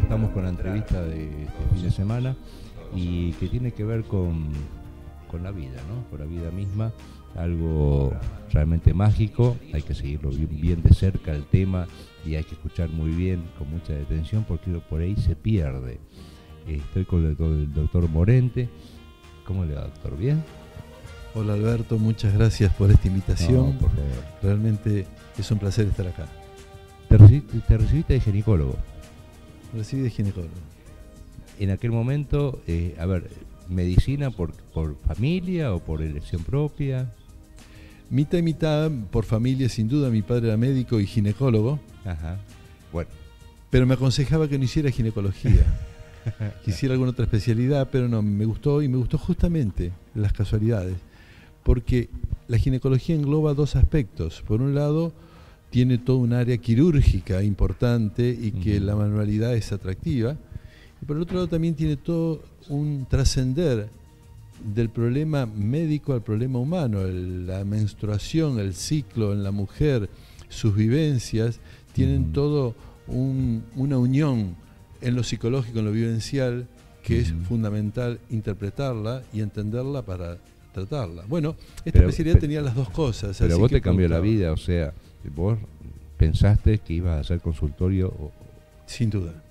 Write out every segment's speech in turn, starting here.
estamos con la entrevista de este fin de semana y que tiene que ver con la vida, ¿no? Con la vida misma, algo realmente mágico. Hay que seguirlo bien de cerca el tema y hay que escuchar muy bien, con mucha detención, porque por ahí se pierde. Estoy con el doctor Morente. ¿Cómo le va, doctor? ¿Bien? Hola Alberto, muchas gracias por esta invitación. No, por favor. Realmente es un placer estar acá. Te recibiste de ginecólogo. Recibí de ginecólogo. En aquel momento, ¿medicina por familia o por elección propia? Mitad y mitad, por familia sin duda. Mi padre era médico y ginecólogo. Ajá. Bueno. Pero me aconsejaba que no hiciera ginecología. Quisiera alguna otra especialidad, pero no, me gustó justamente las casualidades. Porque la ginecología engloba dos aspectos. Por un lado, tiene toda un área quirúrgica importante y que la manualidad es atractiva. Y por el otro lado también tiene todo un trascender del problema médico al problema humano. La menstruación, el ciclo en la mujer, sus vivencias, tienen todo una unión en lo psicológico, en lo vivencial, que es fundamental interpretarla y entenderla para tratarla. Bueno, esta especialidad tenía las dos cosas. Pero así vos que te cambió la vida, o sea, vos pensaste que ibas a hacer consultorio sin duda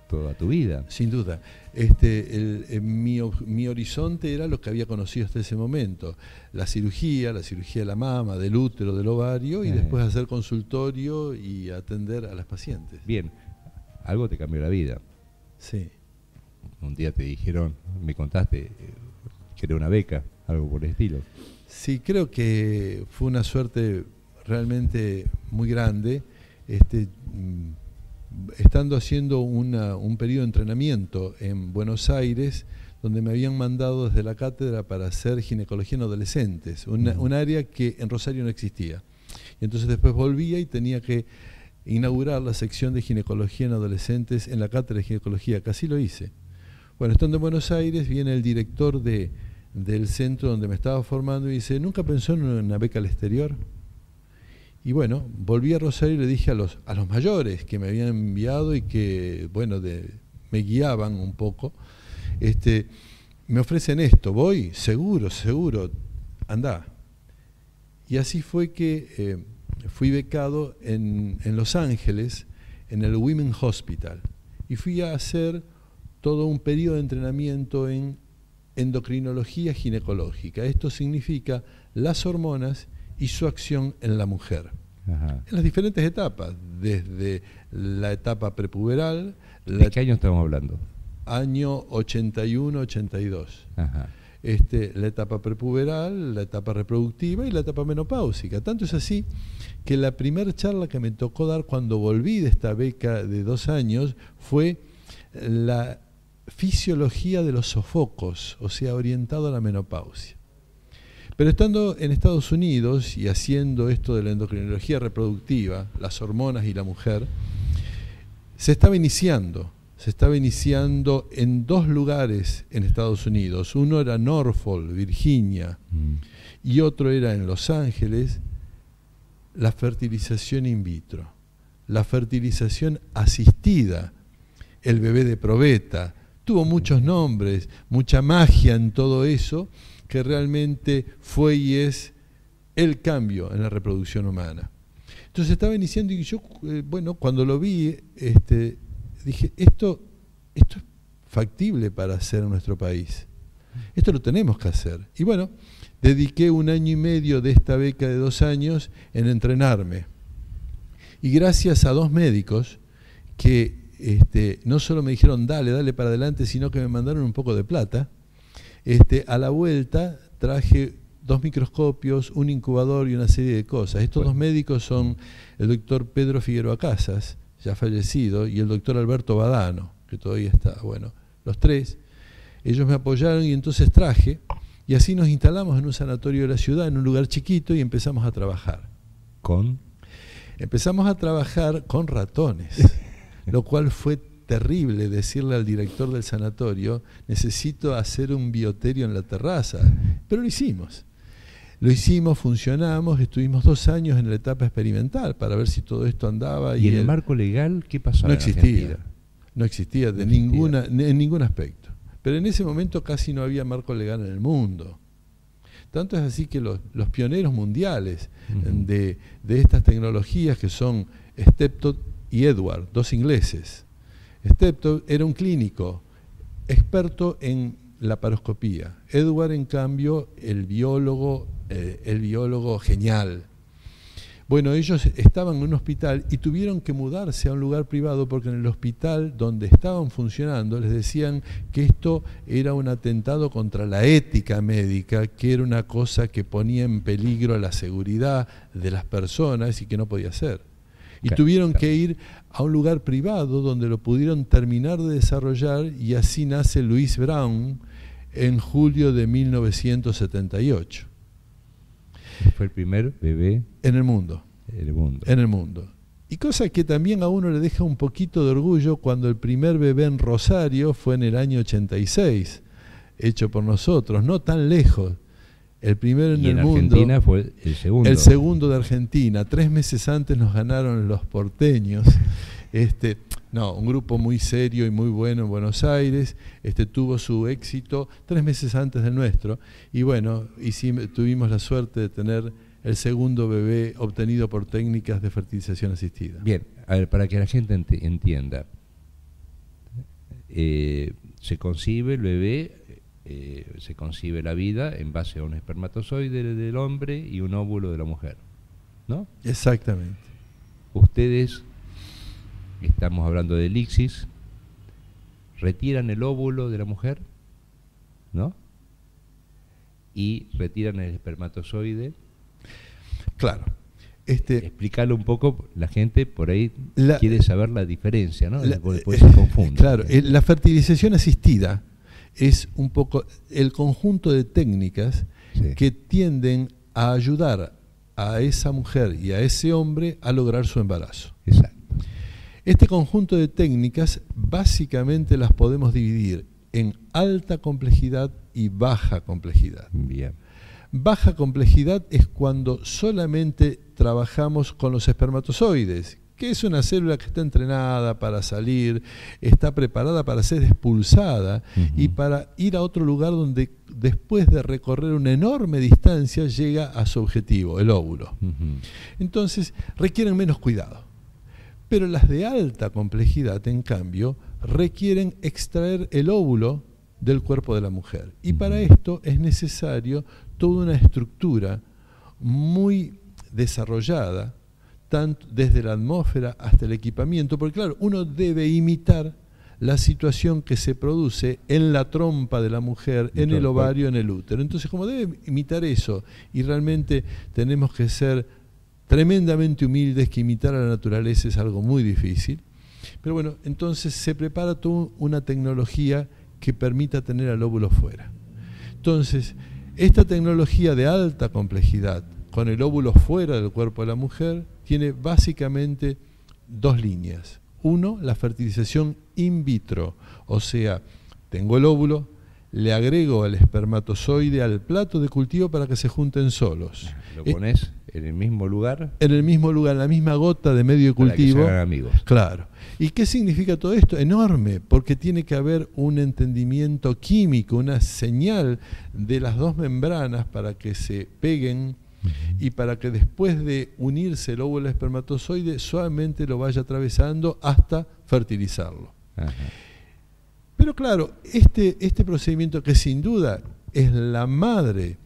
toda tu vida. Sin duda. Mi horizonte era lo que había conocido hasta ese momento. La cirugía de la mama, del útero, del ovario, y después hacer consultorio y atender a las pacientes. Bien, algo te cambió la vida. Sí. Un día te dijeron, me contaste, que era una beca, algo por el estilo. Sí, creo que fue una suerte realmente muy grande. Estando haciendo un periodo de entrenamiento en Buenos Aires, donde me habían mandado desde la cátedra para hacer ginecología en adolescentes, un área que en Rosario no existía. Y entonces después volvía y tenía que inaugurar la sección de ginecología en adolescentes en la cátedra de ginecología, que así lo hice. Bueno, estando en Buenos Aires, viene el director del centro donde me estaba formando y dice, ¿nunca pensó en una beca al exterior? Y bueno, volví a Rosario y le dije a los mayores que me habían enviado y que, bueno, me guiaban un poco, me ofrecen esto, voy, seguro, andá. Y así fue que fui becado en Los Ángeles, en el Women Hospital, y fui a hacer todo un periodo de entrenamiento en endocrinología ginecológica. Esto significa las hormonas y su acción en la mujer. Ajá. En las diferentes etapas, desde la etapa prepuberal. ¿De qué año estamos hablando? Año 81-82. Ajá. La etapa prepuberal, la etapa reproductiva y la etapa menopáusica. Tanto es así que la primera charla que me tocó dar cuando volví de esta beca de 2 años fue la fisiología de los sofocos, o sea, orientado a la menopausia. Pero estando en Estados Unidos y haciendo esto de la endocrinología reproductiva, las hormonas y la mujer, se estaba iniciando en 2 lugares en Estados Unidos. Uno era Norfolk, Virginia, y otro era en Los Ángeles, la fertilización in vitro, la fertilización asistida, el bebé de probeta. Tuvo muchos nombres, mucha magia en todo eso, que realmente fue y es el cambio en la reproducción humana. Entonces estaba iniciando y yo, cuando lo vi, dije, esto es factible para hacer en nuestro país. Esto lo tenemos que hacer. Y bueno, dediqué 1 año y medio de esta beca de 2 años en entrenarme. Y gracias a 2 médicos que no solo me dijeron dale para adelante, sino que me mandaron un poco de plata. A la vuelta traje 2 microscopios, un incubador y una serie de cosas. Estos 2 médicos son el doctor Pedro Figueroa Casas, ya fallecido, y el doctor Alberto Badano, que todavía está. Bueno, los 3, ellos me apoyaron y entonces traje, y así nos instalamos en un sanatorio de la ciudad, en un lugar chiquito, y empezamos a trabajar. Empezamos a trabajar con ratones, lo cual fue terrible decirle al director del sanatorio, necesito hacer un bioterio en la terraza, pero lo hicimos. Lo hicimos, funcionamos, estuvimos 2 años en la etapa experimental para ver si todo esto andaba. ¿Y en el marco legal qué pasaba? No existía. No existía en ningún aspecto. Pero en ese momento casi no había marco legal en el mundo. Tanto es así que los pioneros mundiales de estas tecnologías, que son Steptoe y Edward, dos ingleses. Steptoe era un clínico experto en laparoscopía. Edward, en cambio, el biólogo genial. Bueno, ellos estaban en un hospital y tuvieron que mudarse a un lugar privado porque en el hospital donde estaban funcionando les decían que esto era un atentado contra la ética médica, que era una cosa que ponía en peligro la seguridad de las personas y que no podía ser. Y tuvieron que ir a un lugar privado donde lo pudieron terminar de desarrollar, y así nace Louis Brown en julio de 1978. Fue el primer bebé en el mundo. En el mundo. Y cosa que también a uno le deja un poquito de orgullo cuando el primer bebé en Rosario fue en el año 86, hecho por nosotros, no tan lejos. El primero en el mundo. Y en Argentina fue el segundo. El segundo de Argentina. 3 meses antes nos ganaron los porteños. Un grupo muy serio y muy bueno en Buenos Aires, tuvo su éxito 3 meses antes del nuestro, y bueno, tuvimos la suerte de tener el segundo bebé obtenido por técnicas de fertilización asistida. Bien, a ver, para que la gente entienda, se concibe el bebé, se concibe la vida en base a un espermatozoide del hombre y un óvulo de la mujer, ¿no? Exactamente. Ustedes, estamos hablando de elixis, retiran el óvulo de la mujer, ¿no? Y retiran el espermatozoide. Claro. Explicarlo un poco, la gente por ahí quiere saber la diferencia, ¿no? Después se confunde. Claro, la fertilización asistida es un poco el conjunto de técnicas que tienden a ayudar a esa mujer y a ese hombre a lograr su embarazo. Exacto. Este conjunto de técnicas básicamente las podemos dividir en alta complejidad y baja complejidad. Bien. Baja complejidad es cuando solamente trabajamos con los espermatozoides, que es una célula que está entrenada para salir, está preparada para ser expulsada y para ir a otro lugar donde después de recorrer una enorme distancia llega a su objetivo, el óvulo. Entonces requieren menos cuidado. Pero las de alta complejidad, en cambio, requieren extraer el óvulo del cuerpo de la mujer. Y para esto es necesario toda una estructura muy desarrollada, tanto desde la atmósfera hasta el equipamiento, porque claro, uno debe imitar la situación que se produce en la trompa de la mujer, en el ovario, en el útero. Entonces, como debe imitar eso, y realmente tenemos que ser tremendamente humildes, que imitar a la naturaleza es algo muy difícil, pero bueno, entonces se prepara toda una tecnología que permita tener al óvulo fuera. Entonces, esta tecnología de alta complejidad, con el óvulo fuera del cuerpo de la mujer, tiene básicamente 2 líneas. Uno, la fertilización in vitro, o sea, tengo el óvulo, le agrego el espermatozoide al plato de cultivo para que se junten solos. Lo pones en el mismo lugar. En el mismo lugar, en la misma gota de medio de cultivo. Para que se hagan amigos. Claro. ¿Y qué significa todo esto? Enorme, porque tiene que haber un entendimiento químico, una señal de las 2 membranas para que se peguen y para que después de unirse el óvulo al espermatozoide suavemente lo vaya atravesando hasta fertilizarlo. Ajá. Pero claro, este procedimiento, que sin duda es la madre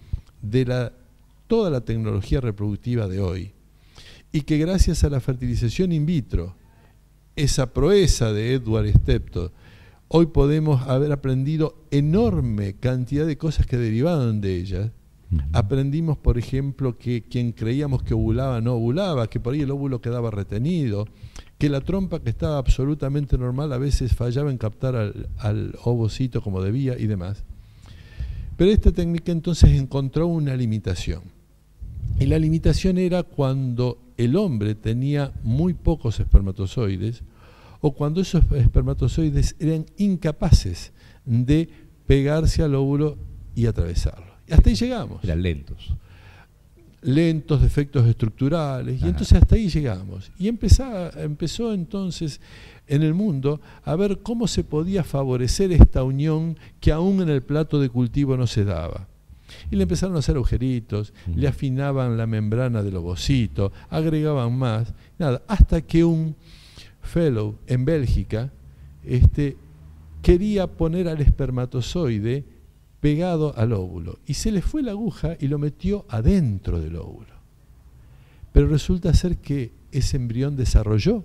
de toda la tecnología reproductiva de hoy, y que gracias a la fertilización in vitro, esa proeza de Edward Steptoe, hoy podemos haber aprendido enorme cantidad de cosas que derivaban de ellas. Aprendimos, por ejemplo, que quien creíamos que ovulaba no ovulaba, que por ahí el óvulo quedaba retenido, que la trompa, que estaba absolutamente normal, a veces fallaba en captar al ovocito como debía y demás. Pero esta técnica entonces encontró una limitación. Y la limitación era cuando el hombre tenía muy pocos espermatozoides, o cuando esos espermatozoides eran incapaces de pegarse al óvulo y atravesarlo. Y hasta ahí llegamos. Eran lentos. lentos, defectos estructurales, y entonces hasta ahí llegamos. Y empezó entonces en el mundo a ver cómo se podía favorecer esta unión que aún en el plato de cultivo no se daba. Y le empezaron a hacer agujeritos, le afinaban la membrana del ovocito, agregaban más, nada, hasta que un fellow en Bélgica quería poner al espermatozoide pegado al óvulo, y se le fue la aguja y lo metió adentro del óvulo. Pero resulta ser que ese embrión desarrolló,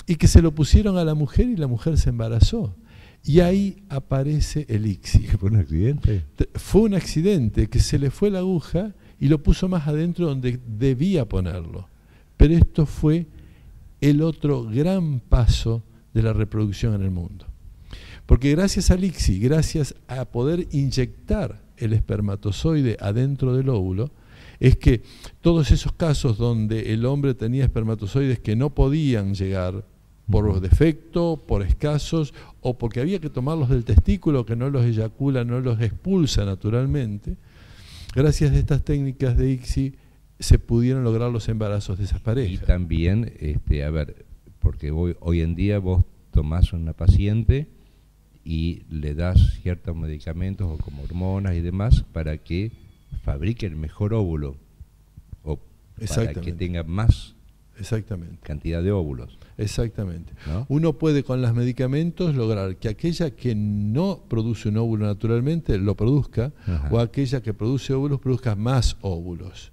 y que se lo pusieron a la mujer y la mujer se embarazó. Y ahí aparece el ICSI. ¿Fue un accidente? Fue un accidente, que se le fue la aguja y lo puso más adentro donde debía ponerlo. Pero esto fue el otro gran paso de la reproducción en el mundo. Porque gracias al ICSI, gracias a poder inyectar el espermatozoide adentro del óvulo, es que todos esos casos donde el hombre tenía espermatozoides que no podían llegar por defecto, por escasos, o porque había que tomarlos del testículo que no los eyacula, no los expulsa naturalmente, gracias a estas técnicas de ICSI se pudieron lograr los embarazos de esas parejas. Y también, a ver, porque hoy en día vos tomás a una paciente y le das ciertos medicamentos o como hormonas y demás para que fabrique el mejor óvulo o para que tenga más cantidad de óvulos. Exactamente. ¿No? Uno puede con los medicamentos lograr que aquella que no produce un óvulo naturalmente lo produzca, o aquella que produce óvulos produzca más óvulos.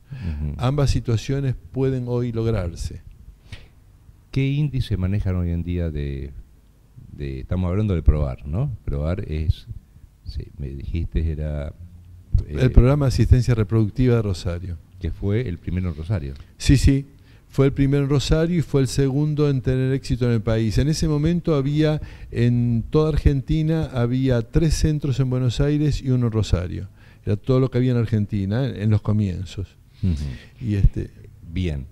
Ambas situaciones pueden hoy lograrse. ¿Qué índice manejan hoy en día estamos hablando de probar, ¿no? Probar es, sí, me dijiste, era... el programa de asistencia reproductiva de Rosario. Que fue el primero en Rosario. Sí, sí. Fue el primero en Rosario y fue el segundo en tener éxito en el país. En ese momento había, en toda Argentina, había 3 centros en Buenos Aires y uno en Rosario. Era todo lo que había en Argentina, en los comienzos. Y Bien.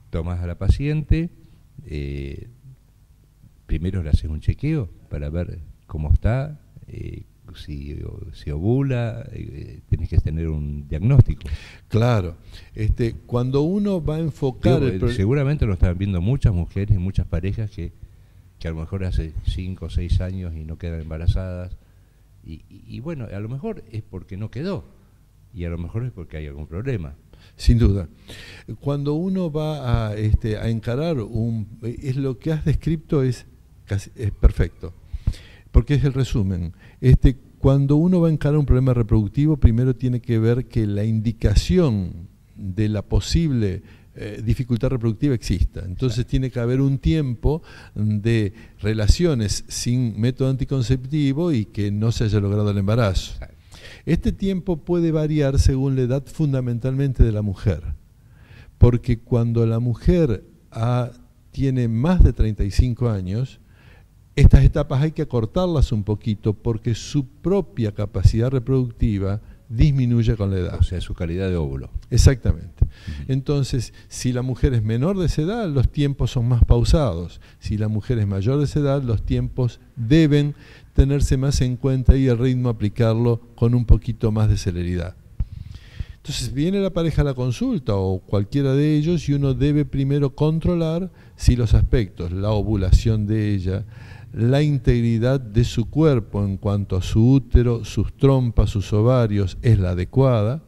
Tomás a la paciente, primero le haces un chequeo para ver cómo está, si ovula, tenés que tener un diagnóstico. Claro, cuando uno va a enfocar... seguramente lo están viendo muchas mujeres, muchas parejas que a lo mejor hace 5 o 6 años y no quedan embarazadas, y bueno, a lo mejor es porque no quedó, y a lo mejor es porque hay algún problema. Sin duda. Cuando uno va a encarar es lo que has descrito es perfecto, porque es el resumen. Cuando uno va a encarar un problema reproductivo, primero tiene que ver que la indicación de la posible dificultad reproductiva exista. Entonces tiene que haber un tiempo de relaciones sin método anticonceptivo y que no se haya logrado el embarazo. Este tiempo puede variar según la edad fundamentalmente de la mujer, porque cuando la mujer tiene más de 35 años, estas etapas hay que acortarlas un poquito porque su propia capacidad reproductiva disminuye con la edad. O sea, su calidad de óvulo. Exactamente. Entonces, si la mujer es menor de esa edad, los tiempos son más pausados. Si la mujer es mayor de esa edad, los tiempos deben tenerse más en cuenta y el ritmo aplicarlo con un poquito más de celeridad. Entonces viene la pareja a la consulta o cualquiera de ellos y uno debe primero controlar si los aspectos, la ovulación de ella, la integridad de su cuerpo en cuanto a su útero, sus trompas, sus ovarios es la adecuada,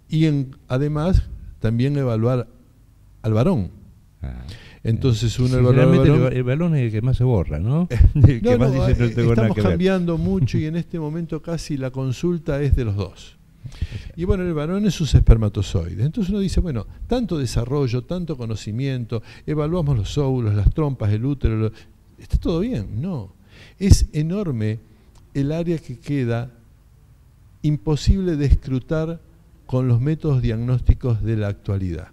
y además también evaluar al varón. Entonces uno el varón es el que más se borra, ¿no? El que más dice no tengo nada que ver. Estamos cambiando mucho y en este momento casi la consulta es de los dos. Y bueno, el varón es sus espermatozoides. Entonces uno dice, bueno, tanto desarrollo, tanto conocimiento, evaluamos los óvulos, las trompas, el útero, está todo bien. No, es enorme el área que queda imposible de escrutar con los métodos diagnósticos de la actualidad.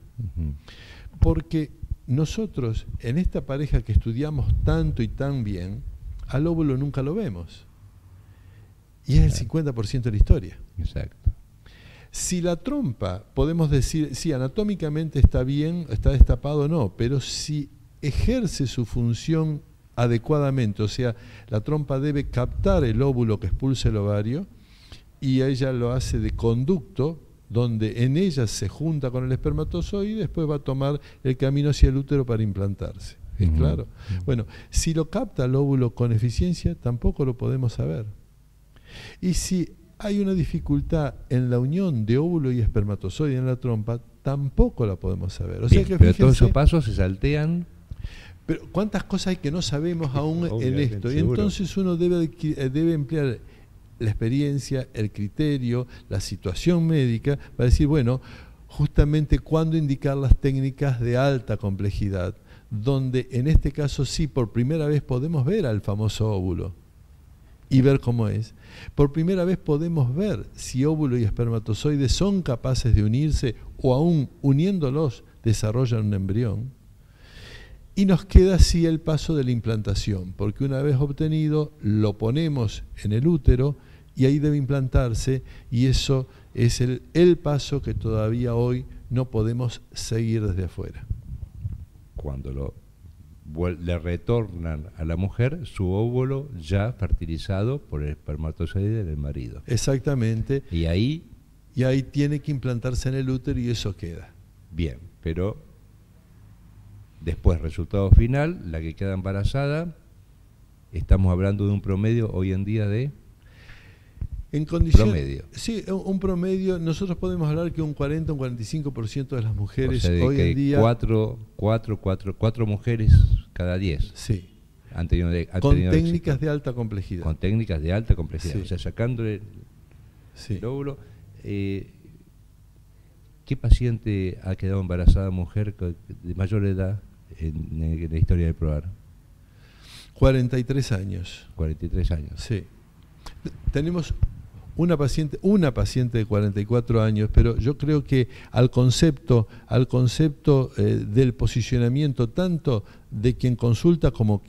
Porque nosotros, en esta pareja que estudiamos tanto y tan bien, al óvulo nunca lo vemos. Y es el 50% de la historia. Exacto. Si la trompa, podemos decir, sí, anatómicamente está bien, está destapado, no, pero si ejerce su función adecuadamente, o sea, la trompa debe captar el óvulo que expulsa el ovario y ella lo hace de conducto donde en ella se junta con el espermatozoide y después va a tomar el camino hacia el útero para implantarse. ¿Es claro? Bueno, si lo capta el óvulo con eficiencia, tampoco lo podemos saber. Y si hay una dificultad en la unión de óvulo y espermatozoide en la trompa, tampoco la podemos saber. O sea que pero todos esos pasos se saltean. Pero ¿cuántas cosas hay que no sabemos aún en esto? Y seguro. entonces uno debe emplear la experiencia, el criterio, la situación médica para decir, bueno, justamente cuándo indicar las técnicas de alta complejidad, donde en este caso sí, por primera vez podemos ver al famoso óvulo y ver cómo es. Por primera vez podemos ver si óvulo y espermatozoide son capaces de unirse o aún uniéndolos desarrollan un embrión. Y nos queda así el paso de la implantación, porque una vez obtenido lo ponemos en el útero y ahí debe implantarse, y eso es el paso que todavía hoy no podemos seguir desde afuera. Cuando le retornan a la mujer su óvulo ya fertilizado por el espermatozoide del marido. Exactamente. Y ahí tiene que implantarse en el útero y eso queda. Bien, pero después, resultado final, la que queda embarazada, estamos hablando de un promedio hoy en día de... En condición, promedio. Sí, un promedio, nosotros podemos hablar que un 40, un 45% de las mujeres o sea, hoy en día... Cuatro mujeres cada 10 sí. han tenido con técnicas éxito. de alta complejidad. Con técnicas de alta complejidad. Sí. O sea, sacándole sí. el óvulo. ¿Qué paciente ha quedado embarazada mujer de mayor edad en la historia de probar? 43 años. 43 años. Sí. Tenemos una paciente de 44 años, pero yo creo que al concepto del posicionamiento tanto de quien consulta como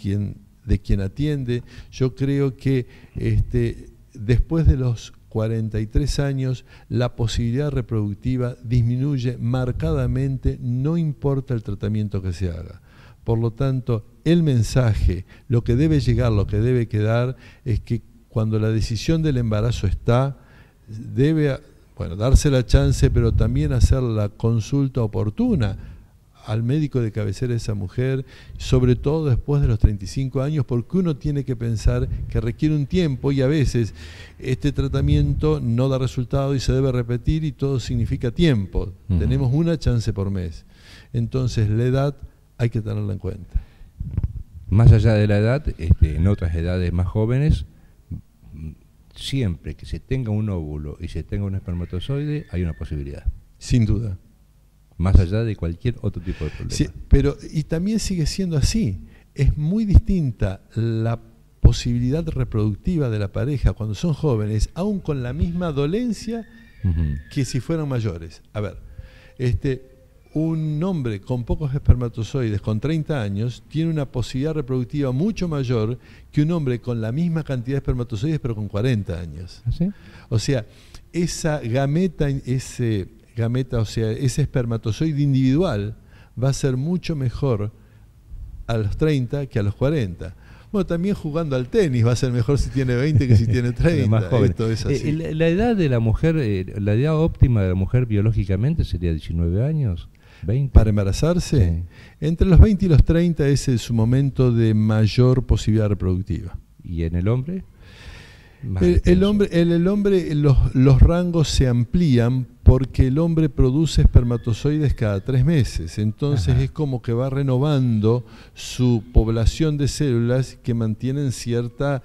de quien atiende, yo creo que después de los 43 años la posibilidad reproductiva disminuye marcadamente, no importa el tratamiento que se haga. Por lo tanto, el mensaje, lo que debe llegar, lo que debe quedar, es que cuando la decisión del embarazo está, debe darse la chance, pero también hacer la consulta oportuna al médico de cabecera de esa mujer, sobre todo después de los 35 años, porque uno tiene que pensar que requiere un tiempo y a veces este tratamiento no da resultado y se debe repetir y todo significa tiempo. Tenemos una chance por mes. Entonces la edad hay que tenerla en cuenta. Más allá de la edad, en otras edades más jóvenes, siempre que se tenga un óvulo y se tenga un espermatozoide, hay una posibilidad. Sin duda. Más allá de cualquier otro tipo de problema. Sí, pero y también sigue siendo así. Es muy distinta la posibilidad reproductiva de la pareja cuando son jóvenes, aún con la misma dolencia que si fueran mayores. A ver, un hombre con pocos espermatozoides con 30 años tiene una posibilidad reproductiva mucho mayor que un hombre con la misma cantidad de espermatozoides pero con 40 años. ¿Sí? O sea, ese espermatozoide individual va a ser mucho mejor a los 30 que a los 40. Bueno, también jugando al tenis va a ser mejor si tiene 20 que si tiene 30. Más joven. Esto es así. La edad de la mujer, la edad óptima de la mujer biológicamente sería 19 años. 20. ¿Para embarazarse? Sí. Entre los 20 y los 30 es su momento de mayor posibilidad reproductiva. ¿Y en el hombre? El hombre los rangos se amplían porque el hombre produce espermatozoides cada 3 meses. Entonces es como que va renovando su población de células que mantienen cierta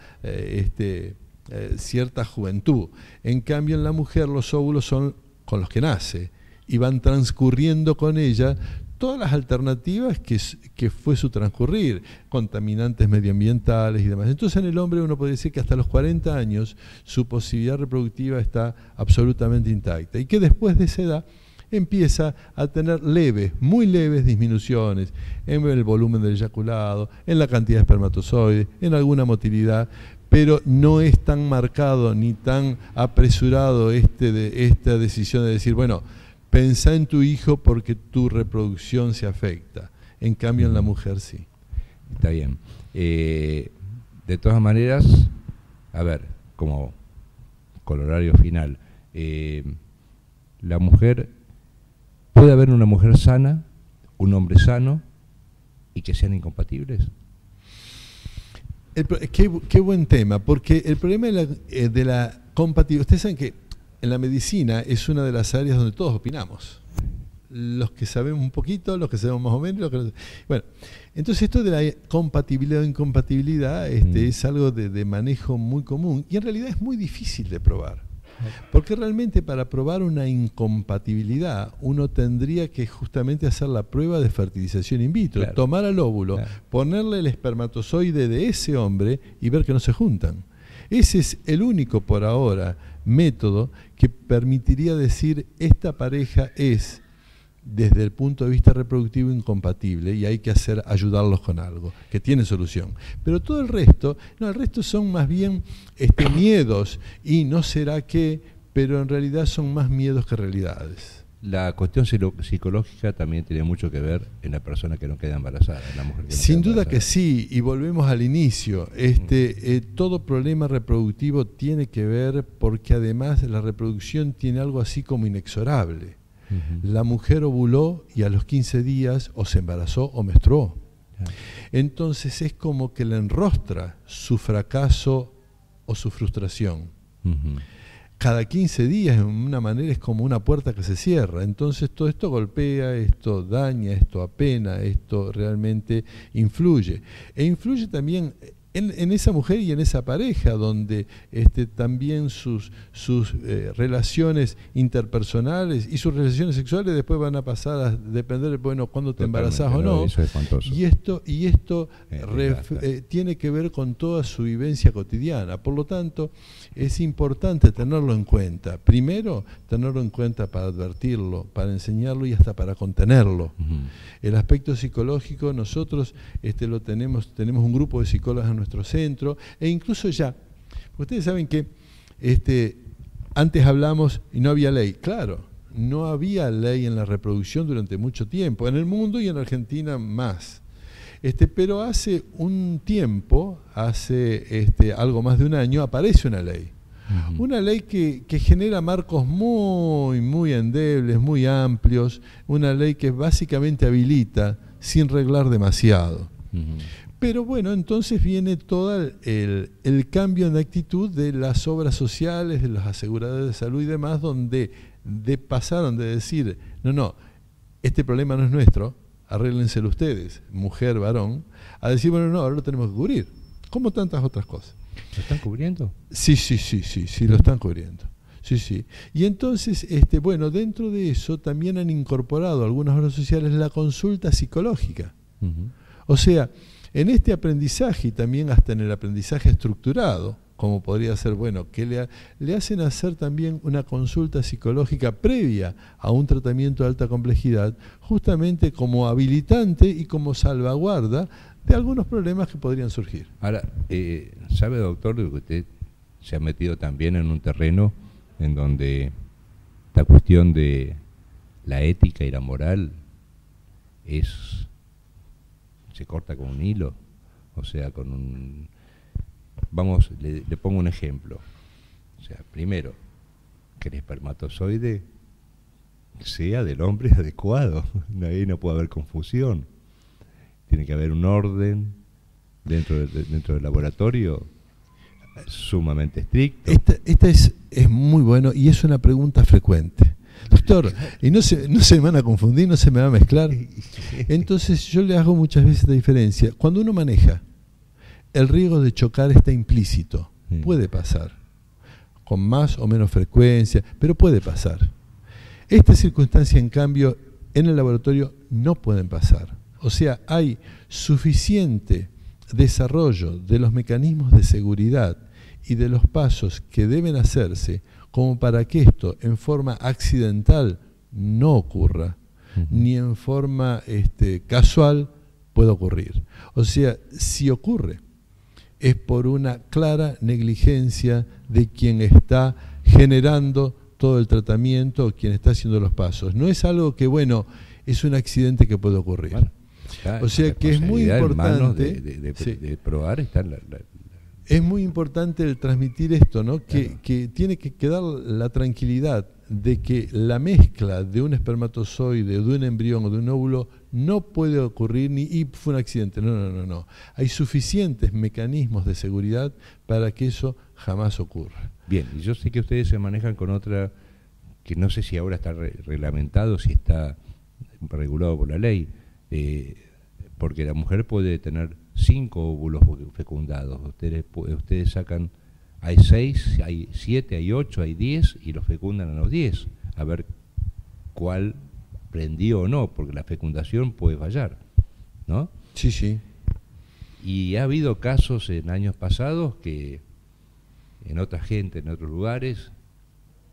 juventud. En cambio en la mujer los óvulos son con los que nace y van transcurriendo con ella todas las alternativas que fue su transcurrir, contaminantes medioambientales y demás. Entonces en el hombre uno puede decir que hasta los 40 años su posibilidad reproductiva está absolutamente intacta y que después de esa edad empieza a tener muy leves disminuciones en el volumen del eyaculado, en la cantidad de espermatozoides, en alguna motilidad, pero no es tan marcado ni tan apresurado esta decisión de decir, bueno, pensá en tu hijo porque tu reproducción se afecta. En cambio en la mujer sí. Está bien. De todas maneras, a ver, como colorario final, la mujer, puede haber una mujer sana, un hombre sano, y que sean incompatibles. Qué buen tema, porque el problema de la compatibilidad, ustedes saben que en la medicina es una de las áreas donde todos opinamos. Los que sabemos un poquito, los que sabemos más o menos, los que no. Bueno, entonces esto de la compatibilidad o incompatibilidad es algo de manejo muy común y en realidad es muy difícil de probar. Porque realmente para probar una incompatibilidad uno tendría que justamente hacer la prueba de fertilización in vitro, claro, tomar al óvulo, claro, ponerle el espermatozoide de ese hombre y ver que no se juntan. Ese es el único por ahora método que permitiría decir esta pareja es desde el punto de vista reproductivo incompatible y hay que ayudarlos con algo, que tiene solución. Pero todo el resto, no, el resto son más bien miedos y no será que, pero en realidad son más miedos que realidades. La cuestión psicológica también tiene mucho que ver en la persona que no queda embarazada, en la mujer que no Sin queda duda embarazada. Que sí, y volvemos al inicio. Todo problema reproductivo tiene que ver porque además la reproducción tiene algo así como inexorable. La mujer ovuló y a los 15 días o se embarazó o menstruó. Entonces es como que le enrostra su fracaso o su frustración. Cada 15 días, en una manera, es como una puerta que se cierra. Entonces todo esto golpea, esto daña, esto apena, esto realmente influye. E influye también en esa mujer y en esa pareja, donde también sus relaciones interpersonales y sus relaciones sexuales después van a pasar a depender de, bueno, cuándo te embarazás o no. Eso es espantoso. Y esto tiene que ver con toda su vivencia cotidiana. Por lo tanto, es importante tenerlo en cuenta. Primero, tenerlo en cuenta para advertirlo, para enseñarlo y hasta para contenerlo. El aspecto psicológico, nosotros tenemos un grupo de psicólogos en nuestro centro, e incluso ya, ustedes saben que antes hablamos y no había ley. Claro, no había ley en la reproducción durante mucho tiempo, en el mundo y en Argentina más. Pero hace un tiempo, hace algo más de un año, aparece una ley. Una ley que genera marcos muy, muy endebles, muy amplios, una ley que básicamente habilita sin reglar demasiado. Pero bueno, entonces viene todo el cambio en actitud de las obras sociales, de las aseguradoras de salud y demás, donde pasaron de decir, no, este problema no es nuestro, arréglenselo ustedes, mujer, varón, a decir, bueno, no, ahora lo tenemos que cubrir, como tantas otras cosas. ¿Lo están cubriendo? Sí, lo están cubriendo. Sí. Y entonces, bueno, dentro de eso también han incorporado algunas obras sociales la consulta psicológica. O sea, en este aprendizaje y también hasta en el aprendizaje estructurado, como podría ser, bueno, que le hacen hacer también una consulta psicológica previa a un tratamiento de alta complejidad, justamente como habilitante y como salvaguarda de algunos problemas que podrían surgir. Ahora, ¿sabe, doctor, que usted se ha metido también en un terreno en donde la cuestión de la ética y la moral se corta con un hilo? O sea, vamos, le pongo un ejemplo. O sea, primero, que el espermatozoide sea del hombre adecuado. Ahí no puede haber confusión. Tiene que haber un orden dentro del laboratorio sumamente estricto. Esta es muy bueno y es una pregunta frecuente. Doctor, y no se me van a confundir, no se me va a mezclar. Entonces yo le hago muchas veces la diferencia. Cuando uno maneja, el riesgo de chocar está implícito. Puede pasar, con más o menos frecuencia, pero puede pasar. Estas circunstancias, en cambio, en el laboratorio no pueden pasar. O sea, hay suficiente desarrollo de los mecanismos de seguridad y de los pasos que deben hacerse como para que esto en forma accidental no ocurra, ni en forma casual pueda ocurrir. O sea, si ocurre, es por una clara negligencia de quien está generando todo el tratamiento o quien está haciendo los pasos. No es algo que, bueno, es un accidente que puede ocurrir. Bueno, o sea que es muy importante de probar está es muy importante el transmitir esto, ¿no? Claro. Que tiene que quedar la tranquilidad de que la mezcla de un espermatozoide, de un embrión o de un óvulo no puede ocurrir y fue un accidente. No. Hay suficientes mecanismos de seguridad para que eso jamás ocurra. Bien, y yo sé que ustedes se manejan con otra, que no sé si ahora está reglamentado, si está regulado por la ley, porque la mujer puede tener 5 óvulos fecundados. Ustedes sacan, hay 6, hay 7, hay 8, hay 10 y los fecundan a los 10, a ver cuál prendió o no, porque la fecundación puede fallar, ¿no? Sí. Y ha habido casos en años pasados que en otra gente, en otros lugares,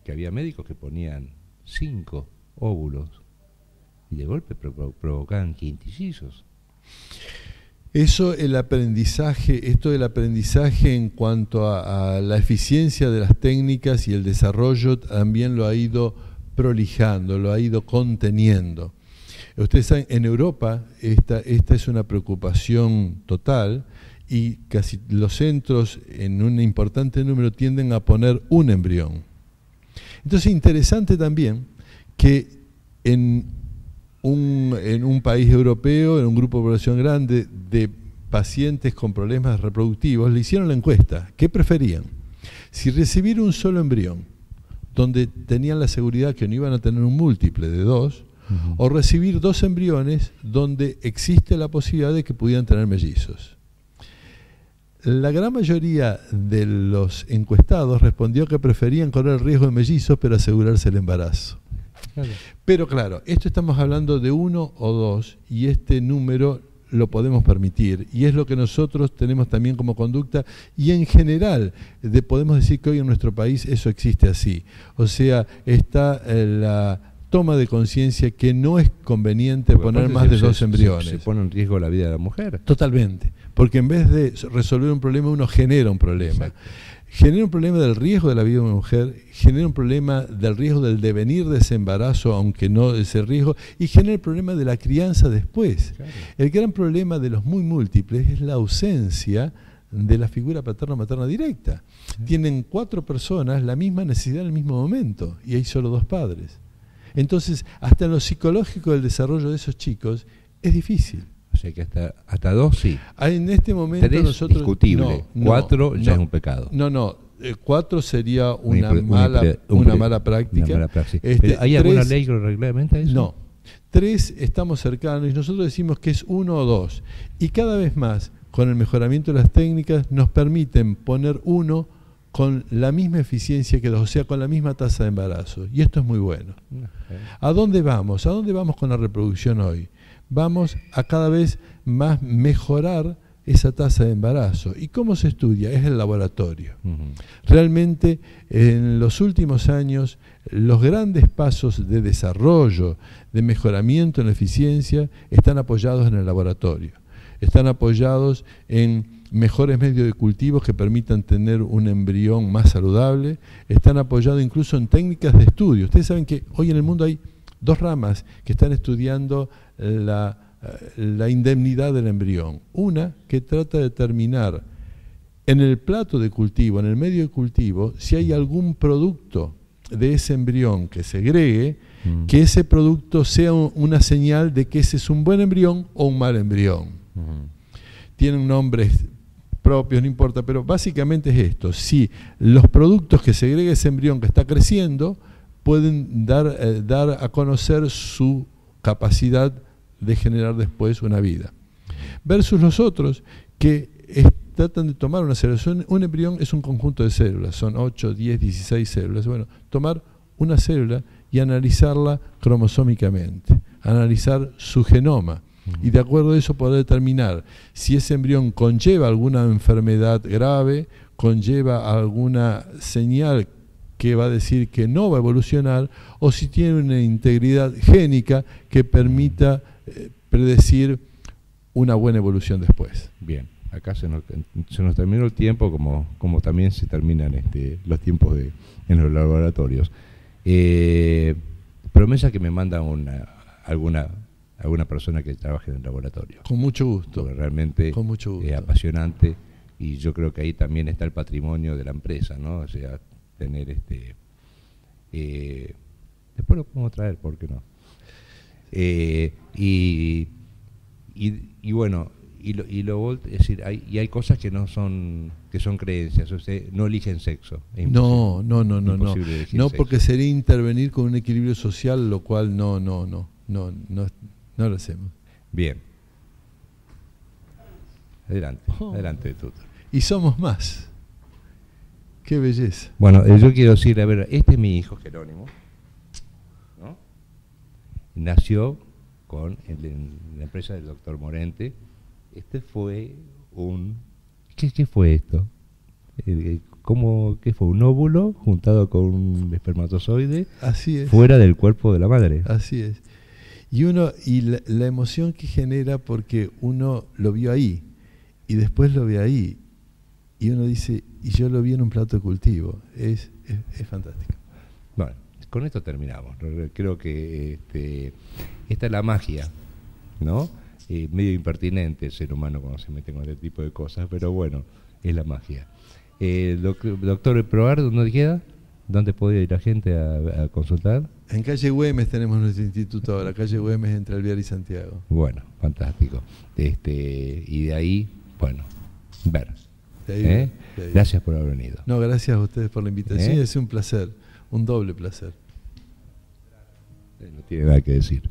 que había médicos que ponían 5 óvulos y de golpe provocaban quintillizos. Esto del aprendizaje en cuanto a la eficiencia de las técnicas y el desarrollo también lo ha ido prolijando, lo ha ido conteniendo. Ustedes saben, en Europa esta es una preocupación total y casi los centros en un importante número tienden a poner un embrión. Entonces es interesante también que en un país europeo, en un grupo de población grande de pacientes con problemas reproductivos, le hicieron la encuesta. ¿Qué preferían? Si recibir un solo embrión, donde tenían la seguridad que no iban a tener un múltiple de 2, o recibir 2 embriones donde existe la posibilidad de que pudieran tener mellizos. La gran mayoría de los encuestados respondió que preferían correr el riesgo de mellizos pero asegurarse el embarazo. Claro. Pero claro, esto estamos hablando de 1 o 2 y este número lo podemos permitir y es lo que nosotros tenemos también como conducta y en general podemos decir que hoy en nuestro país eso existe así. O sea, está la toma de conciencia que no es conveniente poner más de 2 embriones. Se pone en riesgo la vida de la mujer. Totalmente, porque en vez de resolver un problema uno genera un problema. Exacto. Genera un problema del riesgo de la vida de una mujer, genera un problema del riesgo del devenir de ese embarazo, aunque no de ese riesgo, y genera el problema de la crianza después. Claro. El gran problema de los muy múltiples es la ausencia de la figura paterno-materna directa. Tienen 4 personas la misma necesidad en el mismo momento, y hay solo 2 padres. Entonces, hasta en lo psicológico del desarrollo de esos chicos es difícil. O sea que hasta 2 sí. En este momento 3 nosotros discutible, 4 ya es un pecado. 4 sería una mala práctica. ¿Hay alguna ley que lo reglamenta eso? No. 3 estamos cercanos y nosotros decimos que es 1 o 2. Y cada vez más, con el mejoramiento de las técnicas, nos permiten poner 1 con la misma eficiencia que 2, o sea, con la misma tasa de embarazo. Y esto es muy bueno. ¿A dónde vamos? ¿A dónde vamos con la reproducción hoy? Vamos a cada vez más mejorar esa tasa de embarazo. ¿Y cómo se estudia? Es el laboratorio. Realmente, en los últimos años, los grandes pasos de desarrollo, de mejoramiento en la eficiencia, están apoyados en el laboratorio. Están apoyados en mejores medios de cultivo que permitan tener un embrión más saludable. Están apoyados incluso en técnicas de estudio. Ustedes saben que hoy en el mundo hay 2 ramas que están estudiando la indemnidad del embrión. Una que trata de determinar en el plato de cultivo, en el medio de cultivo, si hay algún producto de ese embrión que segregue, que ese producto sea una señal de que ese es un buen embrión o un mal embrión. Tienen nombres propios, no importa, pero básicamente es esto. Si los productos que segrega ese embrión que está creciendo pueden dar a conocer su capacidad de generar después una vida. Versus los otros que tratan de tomar una célula. Un embrión es un conjunto de células, son 8, 10, 16 células. Bueno, tomar una célula y analizarla cromosómicamente, analizar su genoma. Y de acuerdo a eso poder determinar si ese embrión conlleva alguna enfermedad grave, conlleva alguna señal que va a decir que no va a evolucionar, o si tiene una integridad génica que permita predecir una buena evolución después. Bien, acá se nos terminó el tiempo, como también se terminan los tiempos en los laboratorios. Promesa que me manda alguna persona que trabaje en el laboratorio. Con mucho gusto. Porque realmente con mucho gusto. Es apasionante y yo creo que ahí también está el patrimonio de la empresa, ¿no? O sea, tener Después lo podemos traer, ¿por qué no? Y bueno, es decir, hay cosas que no son, que son creencias. Usted no eligen sexo. No, sexo. Porque sería intervenir con un equilibrio social, lo cual no lo hacemos. Bien. Adelante, tutor. Y somos más. Qué belleza. Bueno, yo quiero decir, a ver, este es mi hijo Jerónimo, ¿no? Nació en la empresa del doctor Morente. Este fue ¿Qué fue esto? ¿Qué fue? ¿Un óvulo juntado con un espermatozoide? Así es. Fuera del cuerpo de la madre. Así es. Y la emoción que genera porque uno lo vio ahí y después lo ve ahí y uno dice, y yo lo vi en un plato de cultivo. Es fantástico. Bueno, con esto terminamos. Creo que esta es la magia, ¿no? Medio impertinente el ser humano cuando se mete con este tipo de cosas, pero bueno, es la magia. Doctor, ¿el probar dónde queda? ¿Dónde puede ir la gente a consultar? En calle Güemes tenemos nuestro instituto ahora, calle Güemes entre Alvear y Santiago. Bueno, fantástico. Y de ahí, bueno, ver. De ahí. Gracias por haber venido. No, gracias a ustedes por la invitación. Es un placer, un doble placer. No tiene nada que decir.